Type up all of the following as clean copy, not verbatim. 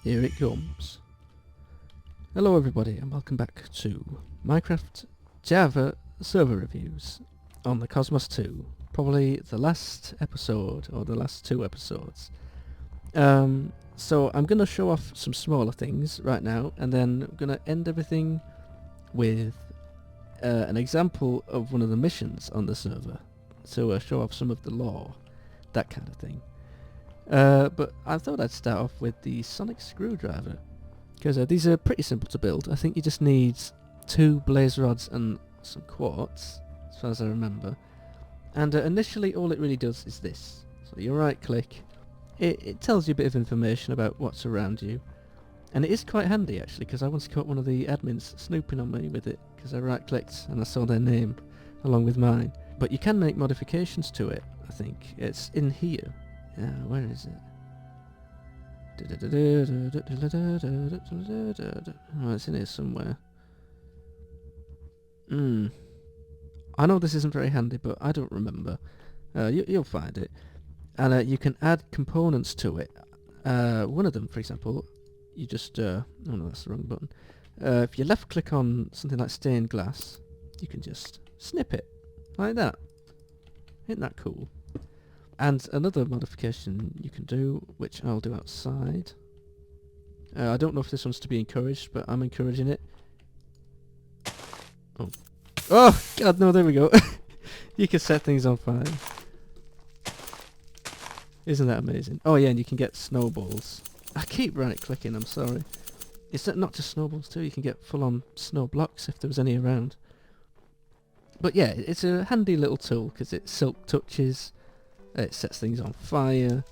Here it comes. Hello everybody and welcome back to Minecraft Java server reviews on the Cosmos 2. Probably the last episode, or the last two episodes. So I'm going to show off some smaller things right now, and then I'm going to end everything with an example of one of the missions on the server. So show off some of the lore, that kind of thing. But I thought I'd start off with the sonic screwdriver, because these are pretty simple to build. I think you just need 2 blaze rods and some quartz, as far as I remember. And initially all it really does is this. So you right click, it tells you a bit of information about what's around you. And it is quite handy actually, because I once caught one of the admins snooping on me with it, because I right clicked and I saw their name along with mine. But you can make modifications to it, I think. It's in here. Where is it? Oh, it's in here somewhere. I know this isn't very handy, but I don't remember. You'll find it. And you can add components to it. One of them, for example, you just... oh no, that's the wrong button. If you left click on something like stained glass, you can just snip it. Like that. Isn't that cool? And another modification you can do, which I'll do outside. I don't know if this one's to be encouraged, but I'm encouraging it. Oh. Oh, God, no, there we go. You can set things on fire. Isn't that amazing? Oh yeah, and you can get snowballs. I keep right clicking, I'm sorry. It's not just snowballs too, you can get full-on snow blocks if there was any around. But yeah, it's a handy little tool, because it silk touches. It sets things on fire,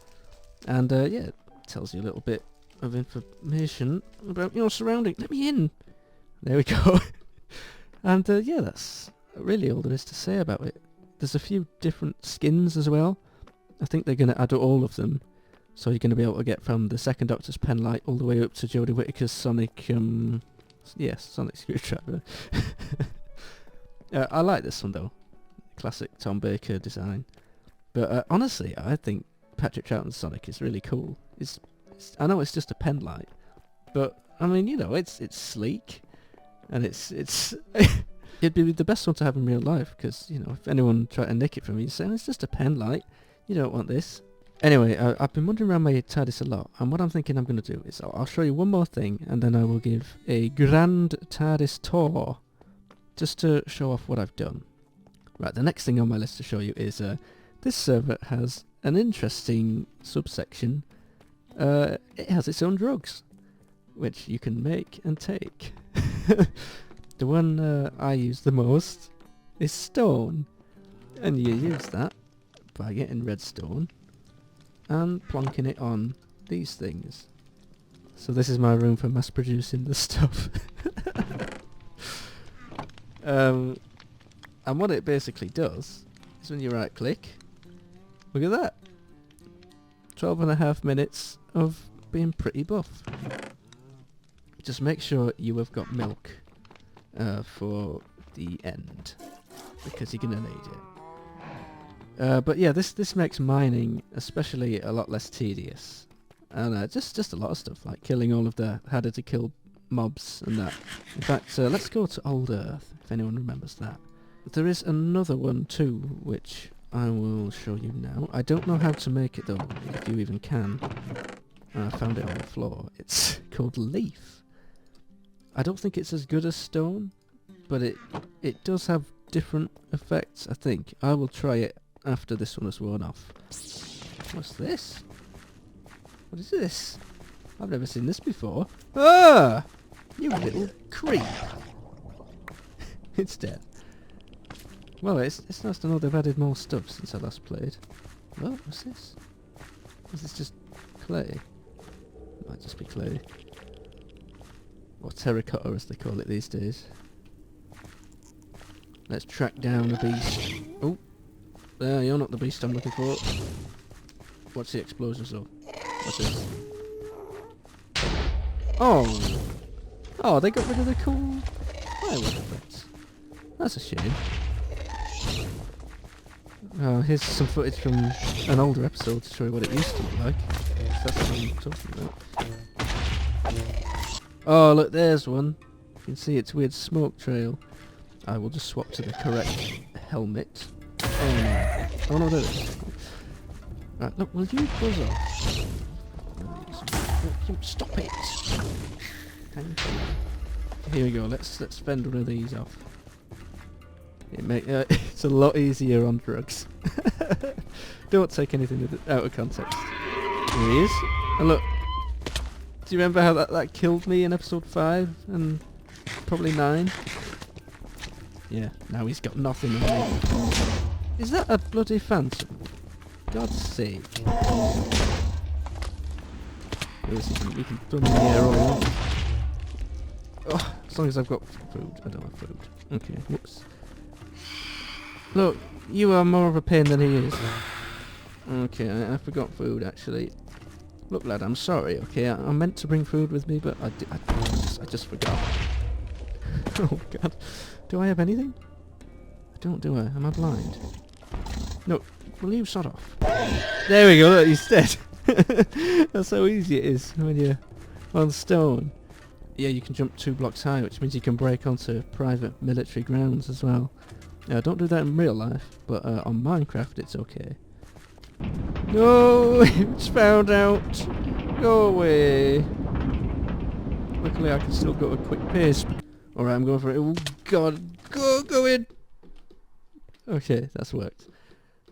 and yeah, it tells you a little bit of information about your surrounding. Let me in! There we go. And yeah, that's really all there is to say about it. There's a few different skins as well. I think they're going to add all of them, so you're going to be able to get from the second Doctor's penlight all the way up to Jodie Whittaker's sonic, yes, sonic screwdriver. I like this one though, classic Tom Baker design. But honestly, I think Patrick Troughton's Sonic is really cool. I know it's just a pen light, but I mean, you know, it's sleek, and it's it'd be the best one to have in real life, because you know, if anyone tried to nick it from me, you'd say it's just a pen light. You don't want this. Anyway, I've been wandering around my TARDIS a lot, and what I'm thinking I'm going to do is I'll show you one more thing, and then I will give a grand TARDIS tour, just to show off what I've done. Right, the next thing on my list to show you is this server has an interesting subsection. It has its own drugs, which you can make and take. The one I use the most is stone, and you use that by getting redstone and plonking it on these things. So this is my room for mass producing the stuff. And what it basically does is when you right click, look at that, 12.5 minutes of being pretty buff. Just make sure you have got milk for the end, because you're gonna need it. But yeah, this makes mining especially a lot less tedious, and just a lot of stuff like killing all of the harder to kill mobs and that. In fact, let's go to Old Earth if anyone remembers that. There is another one too, which I will show you now. I don't know how to make it though, if you even can. I found it on the floor. It's called Leaf. I don't think it's as good as stone, but it does have different effects, I think. I will try it after this one has worn off. What's this? What is this? I've never seen this before. Ah! You little creep. It's dead. Well, it's nice to know they've added more stuff since I last played. Oh, what's this? Is this just clay? Might just be clay. Or terracotta as they call it these days. Let's track down the beast. Oh! There, you're not the beast I'm looking for. What's the explosions though? What's this? Oh! Oh, they got rid of the cool firework effects. That's a shame. Here's some footage from an older episode to show you what it used to look like. That's what I'm talking about. Oh, look, there's one. You can see its weird smoke trail. I will just swap to the correct helmet. Oh no, there it is. Right, look, will you buzz off? Stop it! Thank you. Here we go, let's fend one of these off. It's a lot easier on drugs. Don't take anything out of context. Here he is. And look, do you remember how that killed me in episode 5 and probably 9? Yeah, now he's got nothing on me. Is that a bloody phantom? God's sake. We can throw him in the air all we want. Oh, as long as I've got food. I don't have food. Okay, whoops. Look, you are more of a pain than he is. Okay, I forgot food actually. Look lad, I'm sorry, okay? I meant to bring food with me, but I just forgot. Oh god. Do I have anything? I don't, do I? Am I blind? No, will you sod off? There we go, look, he's dead. That's how easy it is when you're on stone. Yeah, you can jump 2 blocks high, which means you can break onto private military grounds as well. Don't do that in real life, but on Minecraft it's okay. No, it's found out. Go away. Luckily I can still go at a quick pace. Alright, I'm going for it. Oh god, go in. Okay, that's worked.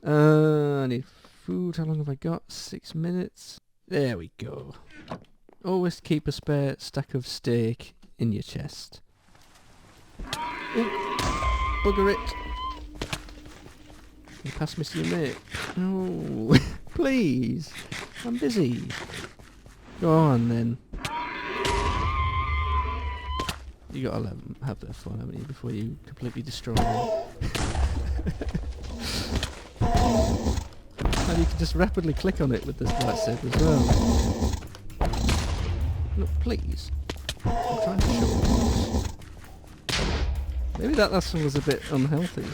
I need food. How long have I got? 6 minutes. There we go. Always keep a spare stack of steak in your chest. Ooh, bugger it. You pass me to your mate. No, please. I'm busy. Go on then. You gotta have that fun, haven't you, before you completely destroy them. And you can just rapidly click on it with this lightsaber as well. Look, please. I'm trying to show you. Maybe that last one was a bit unhealthy.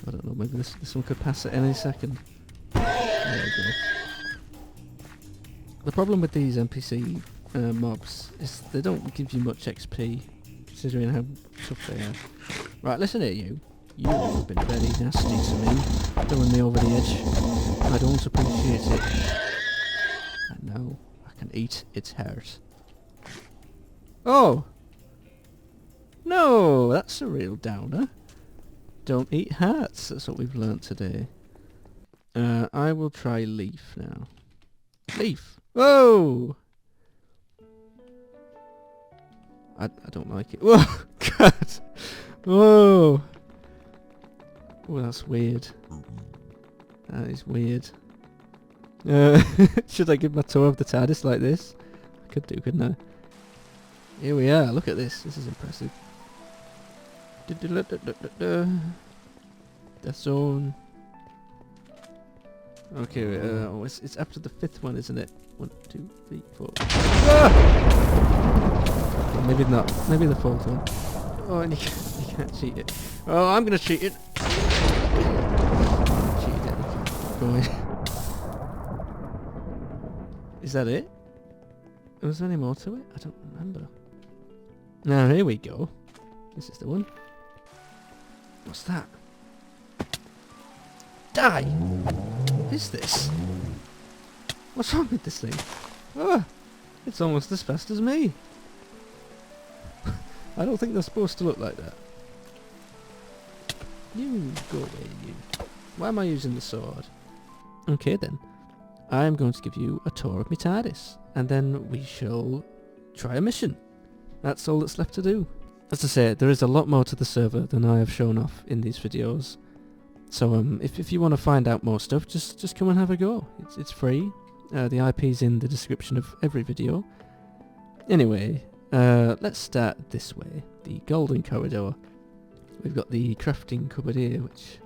I don't know, maybe this one could pass at any second. There we go. The problem with these NPC mobs is they don't give you much XP, considering how tough they are. Right, listen here you. You have been very nasty to me, throwing me over the edge. I don't appreciate it. And now I can eat its heart. Oh! No, that's a real downer. Don't eat hearts, that's what we've learnt today. I will try leaf now. Leaf! Whoa! I don't like it. Whoa! God! Whoa! Oh, that's weird. That is weird. Should I give my tour of the TARDIS like this? I could do, couldn't I? Here we are, look at this. This is impressive. Death zone. Okay, it's after the 5th one, isn't it? 1, 2, 3, 4. Ah! Maybe not. Maybe the 4th one. Oh, and you can't cheat it. Oh, I'm gonna cheat it. Cheat it. Going. Is that it? Was there any more to it? I don't remember. Now here we go. This is the one. What's that? Die! What is this? What's wrong with this thing? Ah, it's almost as fast as me. I don't think they're supposed to look like that. You go away, you. Why am I using the sword? Okay then. I'm going to give you a tour of my TARDIS, and then we shall try a mission. That's all that's left to do. As I say, there is a lot more to the server than I have shown off in these videos. So if you want to find out more stuff, just come and have a go. It's free. The IP's in the description of every video. Anyway, let's start this way. The golden corridor. We've got the crafting cupboard here, which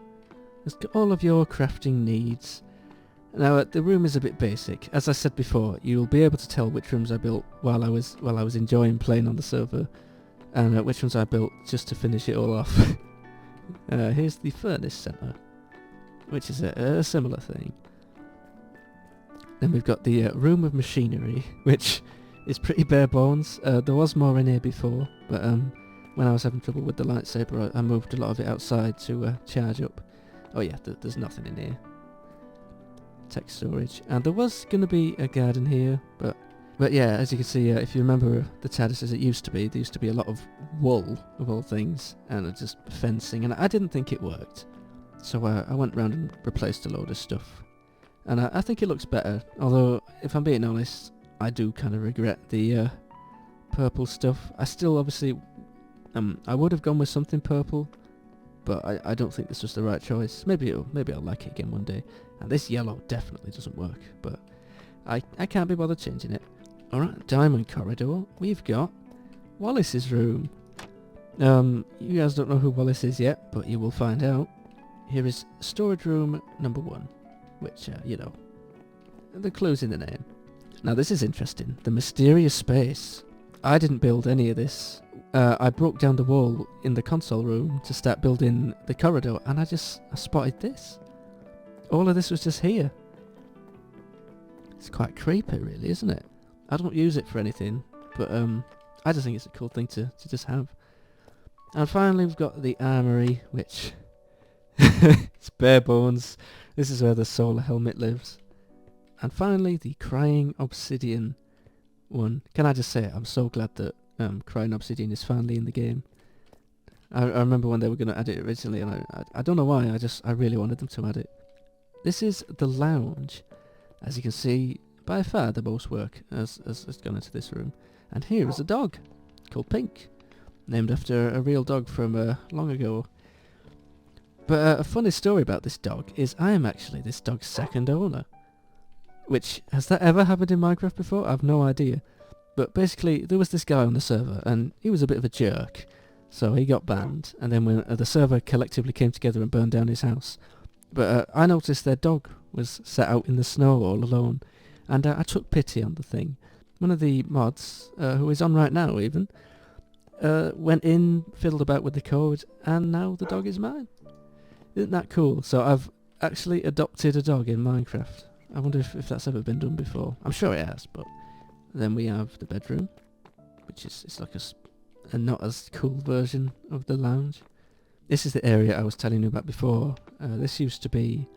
has got all of your crafting needs. Now the room is a bit basic. As I said before, you'll be able to tell which rooms I built while I was enjoying playing on the server, and which ones I built just to finish it all off. Here's the furnace centre, which is a similar thing. Then we've got the room of machinery, which It's pretty bare bones. There was more in here before, but when I was having trouble with the lightsaber, I moved a lot of it outside to charge up. Oh yeah, there's nothing in here. Tech storage. And there was going to be a garden here, but yeah, as you can see, if you remember the TARDIS as it used to be, there used to be a lot of wool, of all things, and just fencing, and I didn't think it worked. So I went round and replaced a load of stuff. And I think it looks better, although, if I'm being honest, I do kind of regret the purple stuff. I still, obviously, I would have gone with something purple, but I don't think this was the right choice. Maybe I'll like it again one day. And this yellow definitely doesn't work, but I can't be bothered changing it. Alright, Diamond Corridor. We've got Wallace's room. You guys don't know who Wallace is yet, but you will find out. Here is storage room number 1, which, you know, the clue's in the name. Now this is interesting. The mysterious space. I didn't build any of this. I broke down the wall in the console room to start building the corridor, and I spotted this. All of this was just here. It's quite creepy, really, isn't it? I don't use it for anything, but I just think it's a cool thing to just have. And finally we've got the armory, which it's bare bones. This is where the solar helmet lives. And finally the crying obsidian one. Can I just say, I'm so glad that crying obsidian is finally in the game. I remember when they were going to add it originally, and I don't know why, I really wanted them to add it. This is the lounge. As you can see, by far the most work has gone into this room. And here is a dog called Pink, named after a real dog from long ago. But a funny story about this dog is I am actually this dog's second owner. Which, has that ever happened in Minecraft before? I've no idea. But basically, there was this guy on the server, and he was a bit of a jerk. So he got banned, and then when the server collectively came together and burned down his house. But I noticed their dog was set out in the snow all alone, and I took pity on the thing. One of the mods, who is on right now even, went in, fiddled about with the code, and now the dog is mine. Isn't that cool? So I've actually adopted a dog in Minecraft. I wonder if that's ever been done before. I'm sure it has, but... Then we have the bedroom, which is it's like a not as cool version of the lounge. This is the area I was telling you about before. This used to be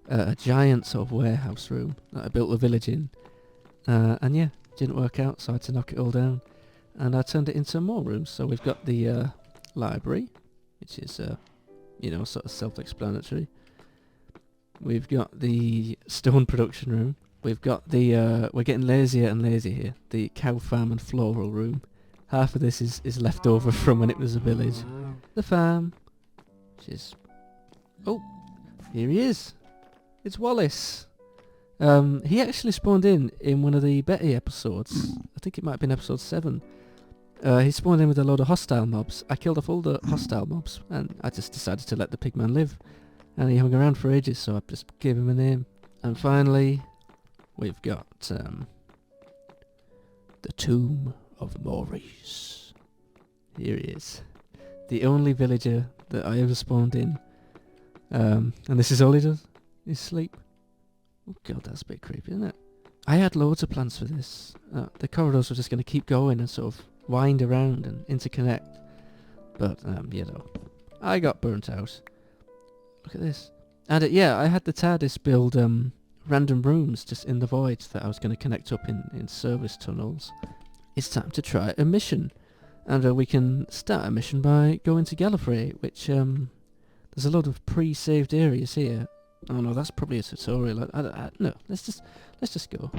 a giant sort of warehouse room that I built a village in. And yeah, didn't work out, so I had to knock it all down. And I turned it into more rooms. So we've got the library, which is, you know, sort of self-explanatory. We've got the stone production room. We've got the, we're getting lazier and lazier here, the cow farm and floral room. Half of this is left over from when it was a village. The farm, which is... Oh, here he is. It's Wallace. He actually spawned in one of the Betty episodes. I think it might have been episode 7. He spawned in with a load of hostile mobs. I killed off all the hostile mobs, and I just decided to let the pigman live. And he hung around for ages, so I just gave him a name. And finally... We've got the Tomb of Maurice. Here he is. The only villager that I ever spawned in. And this is all he does. Is sleep. Oh god, that's a bit creepy, isn't it? I had loads of plans for this. The corridors were just going to keep going and sort of wind around and interconnect. But, you know, I got burnt out. Look at this. And yeah, I had the TARDIS build random rooms just in the void that I was going to connect up in service tunnels. It's time to try a mission. And we can start a mission by going to Gallifrey, which there's a lot of pre-saved areas here. Oh no, that's probably a tutorial. No, let's just go.